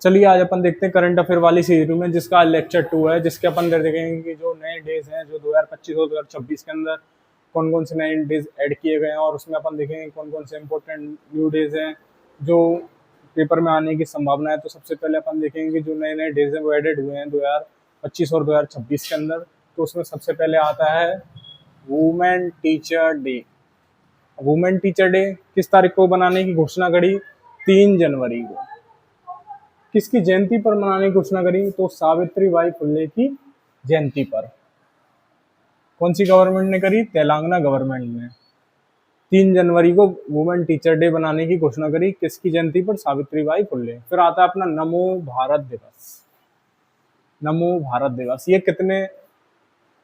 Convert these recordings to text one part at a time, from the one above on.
चलिए आज अपन देखते हैं करंट अफेयर वाली सीरीज में, जिसका लेक्चर 2 है, जिसके अपन देखेंगे कि जो नए डेज हैं जो 2025 और 2026 के अंदर कौन कौन से नए डेज ऐड किए गए हैं, और उसमें अपन देखेंगे कौन कौन से इंपॉर्टेंट न्यू डेज हैं जो पेपर में आने की संभावना है। तो सबसे पहले अपन देखेंगे कि जो नए नए डेज हैं वो एडेड हुए हैं 2025 और 2026 के अंदर। तो उसमें सबसे पहले आता है women teacher day. Women teacher day किस तारीख को बनाने की घोषणा करी? 3 जनवरी को। किसकी जयंती पर मनाने की घोषणा करी? तो सावित्री बाई फुले की जयंती पर। कौन सी गवर्नमेंट ने करी? तेलंगाना गवर्नमेंट ने 3 जनवरी को वुमेन टीचर डे बनाने की घोषणा करी। किसकी जयंती पर? सावित्री बाई फुले। फिर आता है अपना नमो भारत दिवस। नमो भारत दिवस ये कितने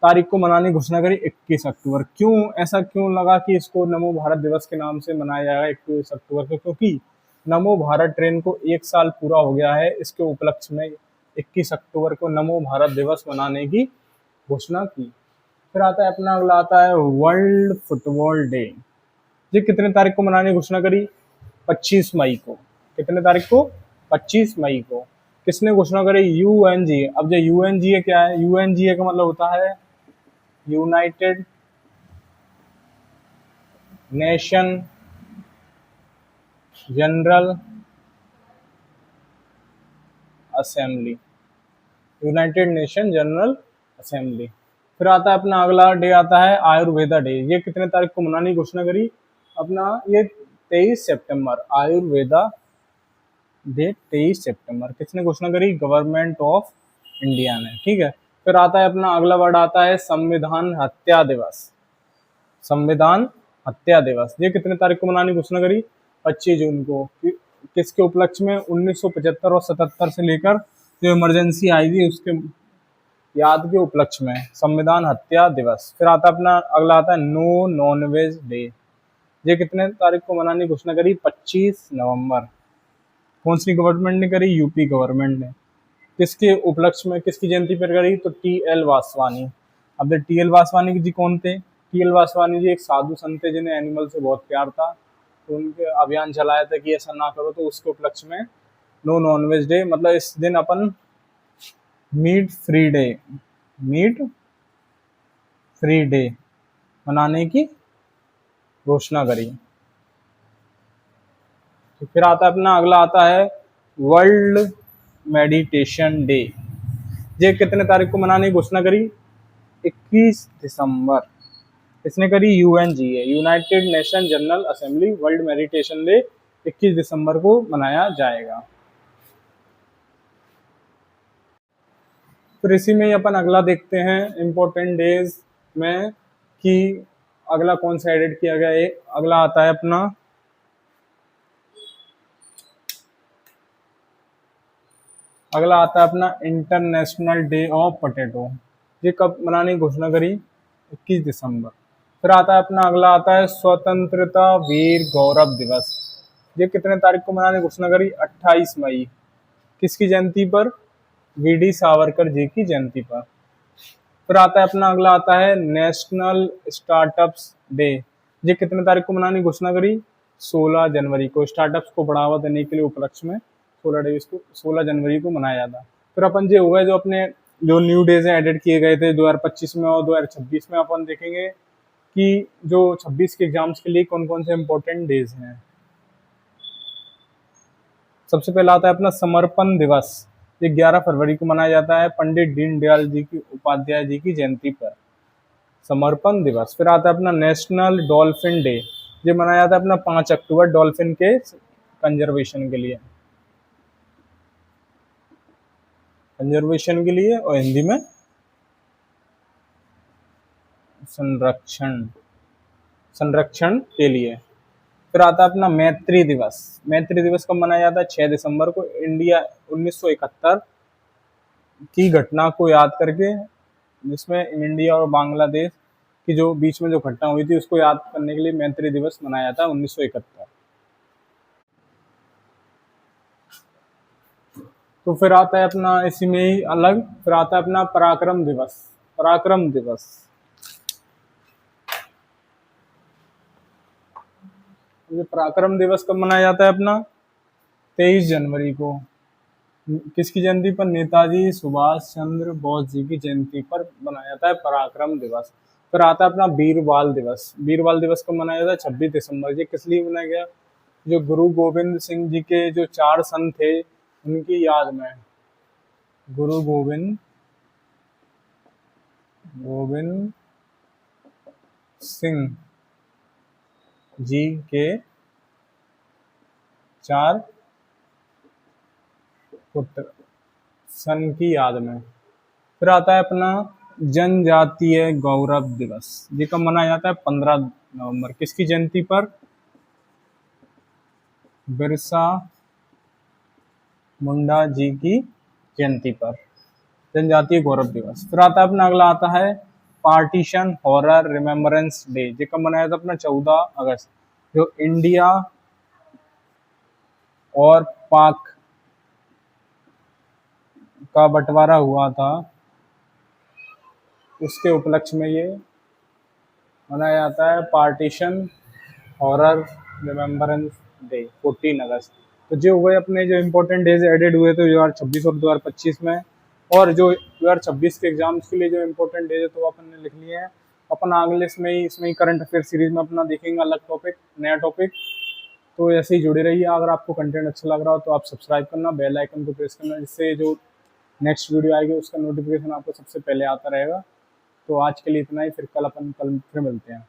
तारीख को मनाने की घोषणा करी? 21 अक्टूबर। क्यों ऐसा क्यों लगा कि इसको नमो भारत दिवस के नाम से मनाया जाएगा 21 अक्टूबर को? क्योंकि नमो भारत ट्रेन को 1 साल पूरा हो गया है। इसके उपलक्ष्य में 21 अक्टूबर को नमो भारत दिवस मनाने की घोषणा की। फिर आता है अपना अगला आता है वर्ल्ड फुटबॉल डे। ये कितने तारीख को मनाने की घोषणा करी? 25 मई को। कितने तारीख को? 25 मई को। किसने घोषणा करी? यूएनजीए। अब जो यूएनजीए क्या है? यूएनजीए का मतलब होता है United nation general assembly. United nation general assembly. फिर आता है अपना अगला डे आता है आयुर्वेदा डे। ये कितने तारीख को मनाने की घोषणा करी? अपना ये 23 सितंबर। आयुर्वेदा डे 23 सितंबर। किसने घोषणा करी? गवर्नमेंट ऑफ इंडिया ने। ठीक है। फिर आता है अपना अगला वर्ड आता है संविधान हत्या दिवस। संविधान हत्या दिवस ये कितने तारीख को मनाने की घोषणा करी? 25 जून को। किसके उपलक्ष्य में? 1975 और 77 से लेकर जो इमरजेंसी आई थी उसके याद के उपलक्ष्य में संविधान हत्या दिवस। फिर आता अपना अगला आता है नो नॉनवेज डे। ये कितने तारीख को मनाने की घोषणा करी? 25 नवंबर। कौन सी गवर्नमेंट ने करी? यूपी गवर्नमेंट ने। किसके उपलक्ष्य में, किसकी जयंती पर करी? तो टी.एल. वासवानी। अब टी.एल. वासवानी जी कौन थे? टी.एल. वासवानी जी एक साधु संत थे जिन्हें एनिमल से बहुत प्यार था। तो उनके अभियान चलाया था कि ऐसा ना करो, तो उसके उपलक्ष्य में नो नॉनवेज डे, मतलब इस दिन अपन meat free day, meat free day मनाने की घोषणा करी। तो फिर आता है अपना अगला आता है वर्ल्ड मेडिटेशन डे। ये कितने तारीख को मनाने की घोषणा करी? 21 दिसंबर। इसने करी? UNGA, United nation general assembly. World meditation day 21 दिसंबर को मनाया जाएगा। फिर इसी में ही अपन अगला देखते हैं इम्पोर्टेंट डेज में कि अगला कौन सा एडिट किया गया है। अगला आता है अपना इंटरनेशनल डे ऑफ पोटैटो। ये कब मनाने की घोषणा करी? 21 दिसंबर। फिर आता है अपना अगला आता है स्वतंत्रता वीर गौरव दिवस। ये कितने तारीख को मनाने की घोषणा करी? 28 मई। किसकी जयंती पर? वी.डी. सावरकर जी की जयंती पर। फिर आता है अपना अगला आता है नेशनल स्टार्टअप्स डे। ये कितने तारीख को मनाने की घोषणा करी? 16 जनवरी को। स्टार्टअप्स को बढ़ावा देने के लिए उपलक्ष्य में 16 जनवरी को मनाया जाता है। फिर अपन जो हो गए जो अपने जो न्यू डेज हैं एडिट किए गए थे 2025 में और 2026 में, अपन देखेंगे कि जो 26 के एग्जाम्स के लिए कौन कौन से इंपॉर्टेंट डेज हैं। सबसे पहला आता है अपना समर्पण दिवस। ये 11 फरवरी को मनाया जाता है पंडित दीनदयाल जी की उपाध्याय जी की जयंती पर। समर्पण दिवस। फिर आता है अपना नेशनल डॉल्फिन डे। ये मनाया जाता है अपना 5 अक्टूबर डॉल्फिन के कंजर्वेशन के लिए, कंजर्वेशन के लिए, और हिंदी में संरक्षण, संरक्षण के लिए। फिर आता है अपना मैत्री दिवस। मैत्री दिवस कब मनाया जाता है? 6 दिसंबर को। इंडिया 1971 की घटना को याद करके, जिसमें इंडिया और बांग्लादेश की जो बीच में जो घटना हुई थी उसको याद करने के लिए मैत्री दिवस मनाया था 1971। तो फिर आता है अपना इसी में ही अलग, फिर आता है अपना पराक्रम दिवस। पराक्रम दिवस ये पराक्रम दिवस कब मनाया जाता है? अपना 23 जनवरी को। किसकी जयंती पर? नेताजी सुभाष चंद्र बोस जी की जयंती पर मनाया जाता है पराक्रम दिवस। फिर आता है अपना वीर बाल दिवस। वीर बाल दिवस को मनाया जाता है 26 दिसंबर। ये किस लिए मनाया गया? जो गुरु गोविंद सिंह जी के जो 4 सन थे, उनकी याद में। गुरु गोविंद गोविंद सिंह जी के 4 पुत्र सन की याद में। फिर आता है अपना जनजातीय गौरव दिवस। ये कब मनाया जाता है? 15 नवंबर। किसकी जयंती पर? बिरसा मुंडा जी की जयंती पर, जनजातीय गौरव दिवस। फिर आता है अपना अगला आता है पार्टीशन हॉरर रिमेम्बरेंस डे। ये कब मनाया था? अपना 14 अगस्त। जो इंडिया और पाक का बंटवारा हुआ था, उसके उपलक्ष्य में ये मनाया जाता है पार्टीशन हॉरर रिमेम्बरेंस डे, 14 अगस्त। तो जो हुए अपने जो इम्पोर्टेंट डेज एडेड हुए थे 2026 और 2025 में। और जो 2026 के एग्जाम्स के लिए जो इम्पोर्टेंट डेज है तो वो अपन ने लिख लिए हैं। अपन अगले इसमें ही करंट अफेयर सीरीज में अपना देखेंगे अलग टॉपिक, नया टॉपिक। तो ऐसे ही जुड़े रहिए। अगर आपको कंटेंट अच्छा लग रहा हो तो आप सब्सक्राइब करना, बेल आइकन को प्रेस करना, जिससे जो नेक्स्ट वीडियो आएगी उसका नोटिफिकेशन आपको सबसे पहले आता रहेगा। तो आज के लिए इतना ही, फिर कल फिर मिलते हैं।